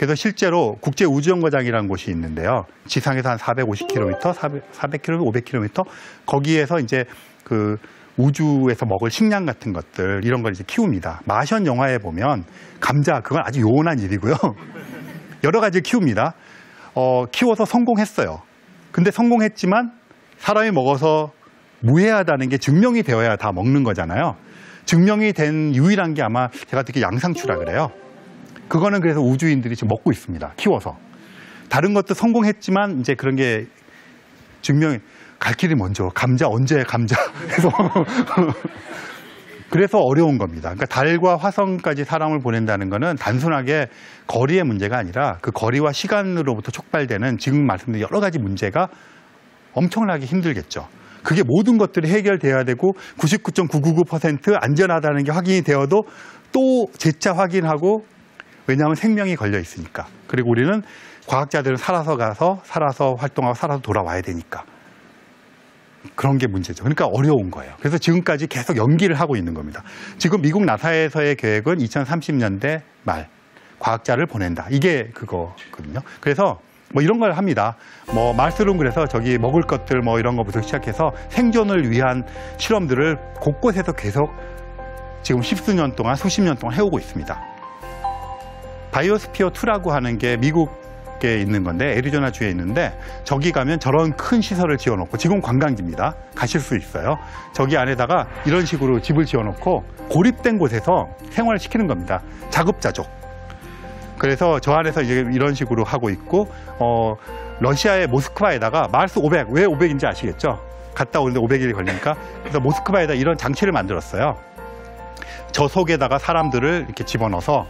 그래서 실제로 국제우주정거장이라는 곳이 있는데요. 지상에서 한 450km, 400km, 500km 거기에서 이제 그 우주에서 먹을 식량 같은 것들 이런 걸 이제 키웁니다. 마션 영화에 보면 감자 그건 아주 요원한 일이고요. 여러 가지 키웁니다. 키워서 성공했어요. 근데 성공했지만 사람이 먹어서 무해하다는 게 증명이 되어야 다 먹는 거잖아요. 증명이 된 유일한 게 아마 제가 듣기에 양상추라 그래요. 그거는 그래서 우주인들이 지금 먹고 있습니다. 키워서. 다른 것도 성공했지만 이제 그런 게 증명이 갈 길이 먼저 감자 언제 감자 그래서 어려운 겁니다. 그러니까 달과 화성까지 사람을 보낸다는 거는 단순하게 거리의 문제가 아니라 그 거리와 시간으로부터 촉발되는 지금 말씀드린 여러 가지 문제가 엄청나게 힘들겠죠. 그게 모든 것들이 해결돼야 되고 99.999% 안전하다는 게 확인이 되어도 또 재차 확인하고 왜냐하면 생명이 걸려 있으니까. 그리고 우리는 과학자들은 살아서 가서 살아서 활동하고 살아서 돌아와야 되니까. 그런 게 문제죠. 그러니까 어려운 거예요. 그래서 지금까지 계속 연기를 하고 있는 겁니다. 지금 미국 나사에서의 계획은 2030년대 말 과학자를 보낸다. 이게 그거거든요. 그래서 뭐 이런 걸 합니다. 뭐 말씀은 그래서 저기 먹을 것들 뭐 이런 거부터 시작해서 생존을 위한 실험들을 곳곳에서 계속 지금 십수년 동안 수십 년 동안 해오고 있습니다. 바이오스피어 2라고 하는 게 미국에 있는 건데 애리조나주에 있는데 저기 가면 저런 큰 시설을 지어놓고 지금 관광지입니다. 가실 수 있어요. 저기 안에다가 이런 식으로 집을 지어놓고 고립된 곳에서 생활을 시키는 겁니다. 자급자족. 그래서 저 안에서 이제 이런 식으로 하고 있고 러시아의 모스크바에다가 마르스 500, 왜 500인지 아시겠죠? 갔다 오는데 500일이 걸리니까. 그래서 모스크바에다 이런 장치를 만들었어요. 저 속에다가 사람들을 이렇게 집어넣어서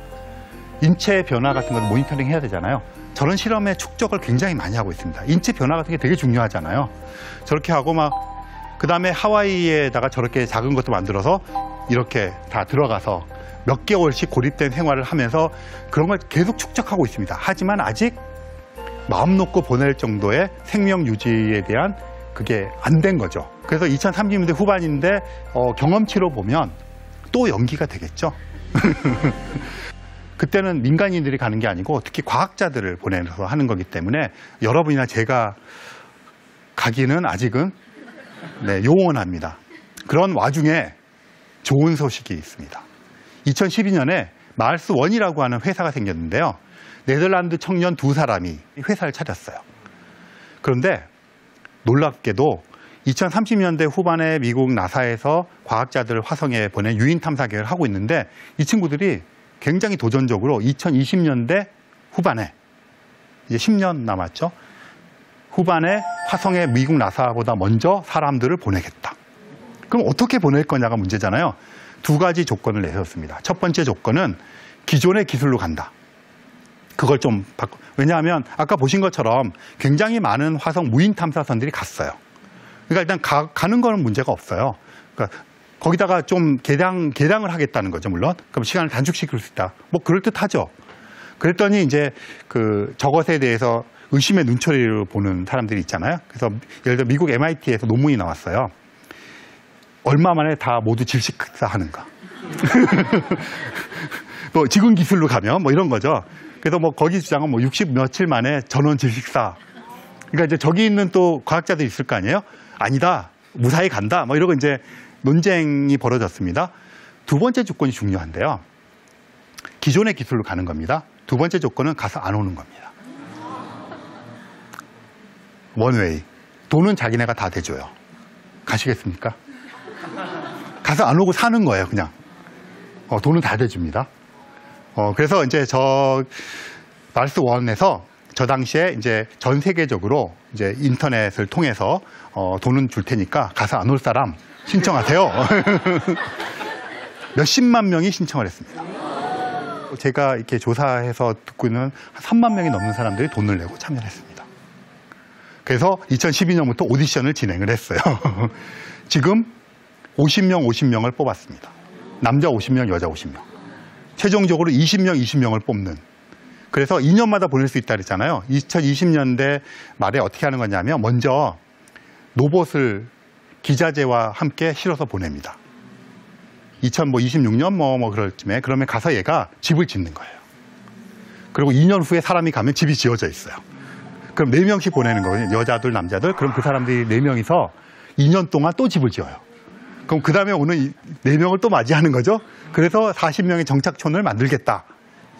인체 변화 같은 걸 모니터링 해야 되잖아요. 저런 실험의 축적을 굉장히 많이 하고 있습니다. 인체 변화 같은 게 되게 중요하잖아요. 저렇게 하고 막 그다음에 하와이에다가 저렇게 작은 것도 만들어서 이렇게 다 들어가서 몇 개월씩 고립된 생활을 하면서 그런 걸 계속 축적하고 있습니다. 하지만 아직 마음 놓고 보낼 정도의 생명 유지에 대한 그게 안 된 거죠. 그래서 2030년대 후반인데 경험치로 보면 또 연기가 되겠죠. 그때는 민간인들이 가는 게 아니고 특히 과학자들을 보내서 하는 거기 때문에 여러분이나 제가 가기는 아직은 요원합니다. 그런 와중에 좋은 소식이 있습니다. 2012년에 마르스 원이라고 하는 회사가 생겼는데요. 네덜란드 청년 2사람이 회사를 차렸어요. 그런데 놀랍게도 2030년대 후반에 미국 나사에서 과학자들을 화성에 보낸 유인 탐사 계획을 하고 있는데 이 친구들이 굉장히 도전적으로 2020년대 후반에 이제 10년 남았죠. 후반에 화성에 미국 나사보다 먼저 사람들을 보내겠다. 그럼 어떻게 보낼 거냐가 문제잖아요. 두 가지 조건을 내세웠습니다. 첫 번째 조건은 기존의 기술로 간다. 그걸 좀 바꿔. 왜냐하면 아까 보신 것처럼 굉장히 많은 화성 무인 탐사선들이 갔어요. 그러니까 일단 가는 거는 문제가 없어요. 그러니까 거기다가 좀 개량을 하겠다는 거죠, 물론. 그럼 시간을 단축시킬 수 있다. 뭐 그럴듯하죠. 그랬더니 이제 저것에 대해서 의심의 눈초리를 보는 사람들이 있잖아요. 그래서 예를 들어 미국 MIT에서 논문이 나왔어요. 얼마 만에 다 모두 질식사하는가. 뭐 지금 기술로 가면 뭐 이런 거죠. 그래서 뭐 거기 주장은 뭐 60 며칠 만에 전원 질식사. 그러니까 이제 저기 있는 또 과학자들이 있을 거 아니에요? 아니다. 무사히 간다. 뭐 이러고 이제 논쟁이 벌어졌습니다. 두 번째 조건이 중요한데요. 기존의 기술로 가는 겁니다. 두 번째 조건은 가서 안 오는 겁니다. 원웨이. 돈은 자기네가 다 대줘요. 가시겠습니까? 가서 안 오고 사는 거예요, 그냥. 돈은 다 대줍니다. 그래서 이제 마르스 원에서 저 당시에 이제 전 세계적으로 이제 인터넷을 통해서 돈은 줄 테니까 가서 안 올 사람 신청하세요. 몇십만 명이 신청을 했습니다. 제가 이렇게 조사해서 듣고는 한 3만 명이 넘는 사람들이 돈을 내고 참여를 했습니다. 그래서 2012년부터 오디션을 진행을 했어요. 지금 50명을 뽑았습니다. 남자 50명, 여자 50명. 최종적으로 20명을 뽑는. 그래서 2년마다 보낼 수 있다 그랬잖아요. 2020년대 말에 어떻게 하는 거냐면 먼저 로봇을 기자재와 함께 실어서 보냅니다. 2026년 뭐 그럴 쯤에 그러면 가서 얘가 집을 짓는 거예요. 그리고 2년 후에 사람이 가면 집이 지어져 있어요. 그럼 4명씩 보내는 거거든요. 여자들, 남자들. 그럼 그 사람들이 4명이서 2년 동안 또 집을 지어요. 그럼 그 다음에 오는 4명을 또 맞이하는 거죠. 그래서 40명의 정착촌을 만들겠다.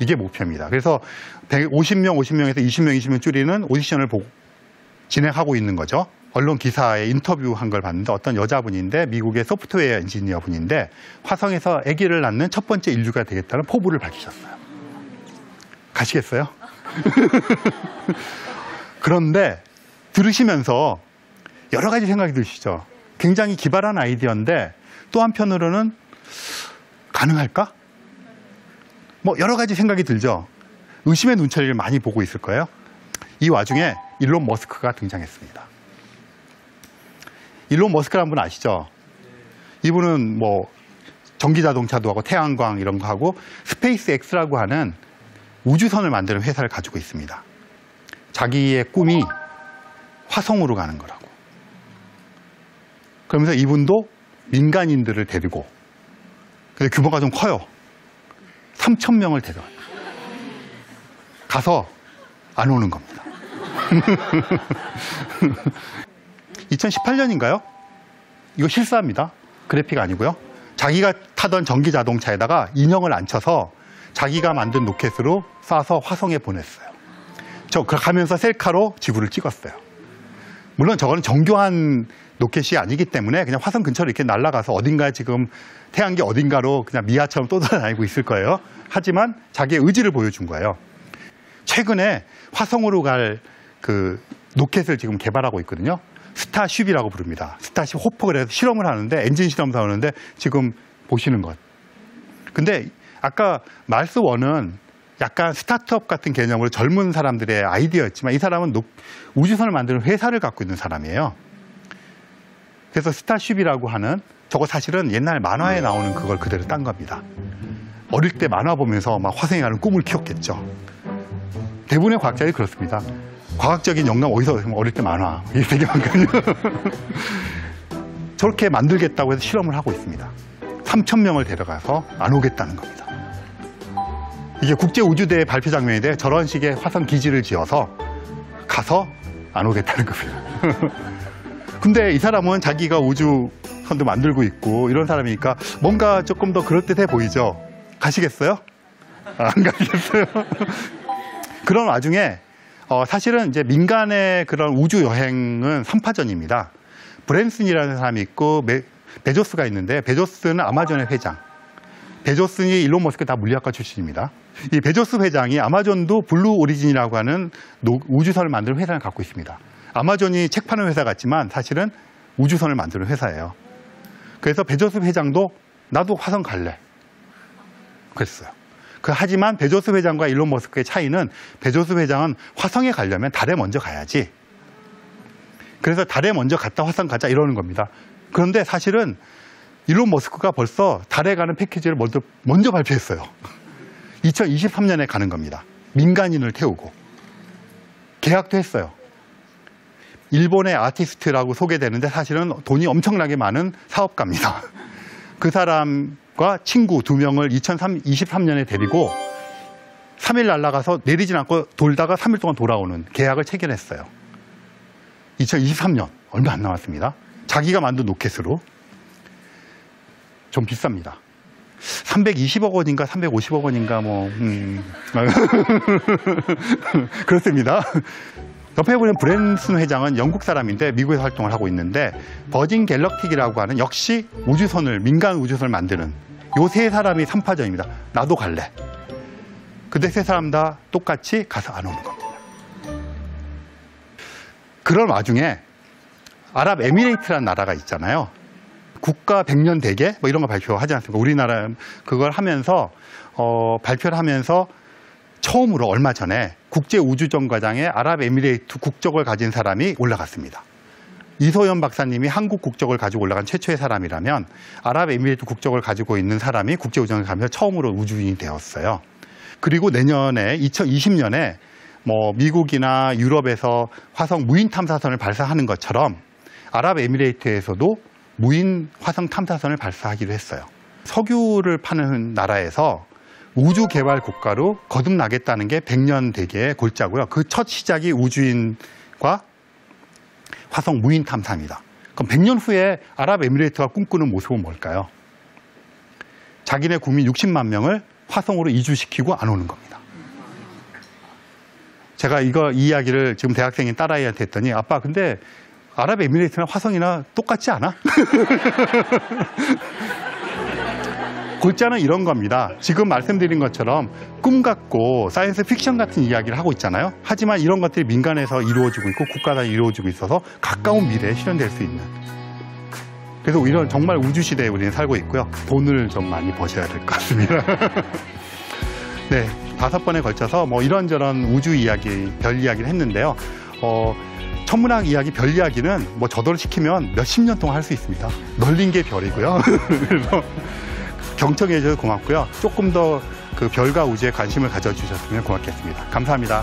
이게 목표입니다. 그래서 50명에서 20명 줄이는 오디션을 진행하고 있는 거죠. 언론 기사에 인터뷰한 걸 봤는데 어떤 여자분인데 미국의 소프트웨어 엔지니어 분인데 화성에서 아기를 낳는 첫 번째 인류가 되겠다는 포부를 밝히셨어요. 가시겠어요? 그런데 들으시면서 여러 가지 생각이 드시죠. 굉장히 기발한 아이디어인데 또 한편으로는 가능할까? 뭐 여러 가지 생각이 들죠. 의심의 눈초리를 많이 보고 있을 거예요. 이 와중에 일론 머스크가 등장했습니다. 일론 머스크라는 분 아시죠? 이분은 뭐 전기자동차도 하고 태양광 이런 거 하고 스페이스 X라고 하는 우주선을 만드는 회사를 가지고 있습니다. 자기의 꿈이 화성으로 가는 거라고. 그러면서 이분도 민간인들을 데리고, 근데 규모가 좀 커요. 3,000명을 데려와요. 가서 안 오는 겁니다. 2018년인가요? 이거 실사입니다. 그래픽 아니고요. 자기가 타던 전기 자동차에다가 인형을 앉혀서 자기가 만든 로켓으로 쏴서 화성에 보냈어요. 저 가면서 셀카로 지구를 찍었어요. 물론 저거는 정교한 로켓이 아니기 때문에 그냥 화성 근처로 이렇게 날아가서 어딘가에 지금 태양계 어딘가로 그냥 미아처럼 떠돌아다니고 있을 거예요. 하지만 자기의 의지를 보여준 거예요. 최근에 화성으로 갈 그 로켓을 지금 개발하고 있거든요. 스타쉽이라고 부릅니다. 스타쉽 호프가 그래서 실험을 하는데 엔진 실험도 하는데 지금 보시는 것. 근데 아까 마르스 1은 약간 스타트업 같은 개념으로 젊은 사람들의 아이디어였지만 이 사람은 우주선을 만드는 회사를 갖고 있는 사람이에요. 그래서 스타쉽이라고 하는 저거 사실은 옛날 만화에 나오는 그걸 그대로 딴 겁니다. 어릴 때 만화 보면서 막 화성에 가는 꿈을 키웠겠죠. 대부분의 과학자들이 그렇습니다. 과학적인 영감 어디서 어릴 때 만화 이게 되게 많거든요. 저렇게 만들겠다고 해서 실험을 하고 있습니다. 3,000명을 데려가서 안 오겠다는 겁니다. 이게 국제우주대회 발표 장면인데 저런 식의 화성 기지를 지어서 가서 안 오겠다는 겁니다. 근데 이 사람은 자기가 우주선도 만들고 있고 이런 사람이니까 뭔가 조금 더 그럴듯해 보이죠. 가시겠어요? 안 가시겠어요? 그런 와중에 사실은 이제 민간의 그런 우주 여행은 3파전입니다. 브랜슨이라는 사람이 있고 베조스가 있는데 베조스는 아마존의 회장. 베조스니 일론 머스크 다 물리학과 출신입니다. 이 베조스 회장이 아마존도 블루 오리진이라고 하는 우주선을 만드는 회사를 갖고 있습니다. 아마존이 책 파는 회사 같지만 사실은 우주선을 만드는 회사예요. 그래서 베조스 회장도 나도 화성 갈래. 그랬어요. 하지만 베조스 회장과 일론 머스크의 차이는 베조스 회장은 화성에 가려면 달에 먼저 가야지. 그래서 달에 먼저 갔다 화성 가자 이러는 겁니다. 그런데 사실은 일론 머스크가 벌써 달에 가는 패키지를 먼저 발표했어요. 2023년에 가는 겁니다. 민간인을 태우고. 계약도 했어요. 일본의 아티스트라고 소개되는데 사실은 돈이 엄청나게 많은 사업가입니다. 그 사람과 친구 2명을 2023년에 데리고 3일 날아가서 내리진 않고 돌다가 3일 동안 돌아오는 계약을 체결했어요. 2023년 얼마 안 남았습니다. 자기가 만든 로켓으로. 좀 비쌉니다. 320억 원인가 350억 원인가 그렇습니다. 옆에 보면 브랜슨 회장은 영국 사람인데 미국에서 활동을 하고 있는데 버진 갤럭틱이라고 하는 역시 민간 우주선을 만드는 요 세 사람이 3파전입니다. 나도 갈래. 근데 세 사람 다 똑같이 가서 안 오는 겁니다. 그런 와중에 아랍에미레이트라는 나라가 있잖아요. 국가 100년 대계 뭐 이런 거 발표하지 않습니까? 우리나라 그걸 하면서 발표를 하면서 처음으로 얼마 전에 국제우주정거장에 아랍에미레이트 국적을 가진 사람이 올라갔습니다. 이소연 박사님이 한국 국적을 가지고 올라간 최초의 사람이라면 아랍에미레이트 국적을 가지고 있는 사람이 국제우주정거장에 가면서 처음으로 우주인이 되었어요. 그리고 내년에 2020년에 뭐 미국이나 유럽에서 화성 무인 탐사선을 발사하는 것처럼 아랍에미레이트에서도 무인 화성 탐사선을 발사하기로 했어요. 석유를 파는 나라에서 우주 개발 국가로 거듭나겠다는 게 100년 대계의 골자고요. 그 첫 시작이 우주인과 화성 무인 탐사입니다. 그럼 100년 후에 아랍에미레이트가 꿈꾸는 모습은 뭘까요? 자기네 국민 60만 명을 화성으로 이주시키고 안 오는 겁니다. 제가 이 이야기를 지금 대학생인 딸아이한테 했더니 아빠 근데 아랍에미레이트나 화성이나 똑같지 않아? 골자는 이런 겁니다. 지금 말씀드린 것처럼 꿈 같고 사이언스 픽션 같은 이야기를 하고 있잖아요. 하지만 이런 것들이 민간에서 이루어지고 있고 국가 단위로 이루어지고 있어서 가까운 미래에 실현될 수 있는. 그래서 이런 정말 우주 시대에 우리는 살고 있고요. 돈을 좀 많이 버셔야 될 것 같습니다. 네, 5번에 걸쳐서 뭐 이런저런 우주 이야기, 별 이야기를 했는데요. 천문학 이야기, 별 이야기는 뭐 저도를 시키면 몇십 년 동안 할 수 있습니다. 널린 게 별이고요. 그래서 경청해 주셔서 고맙고요. 조금 더 그 별과 우주에 관심을 가져주셨으면 고맙겠습니다. 감사합니다.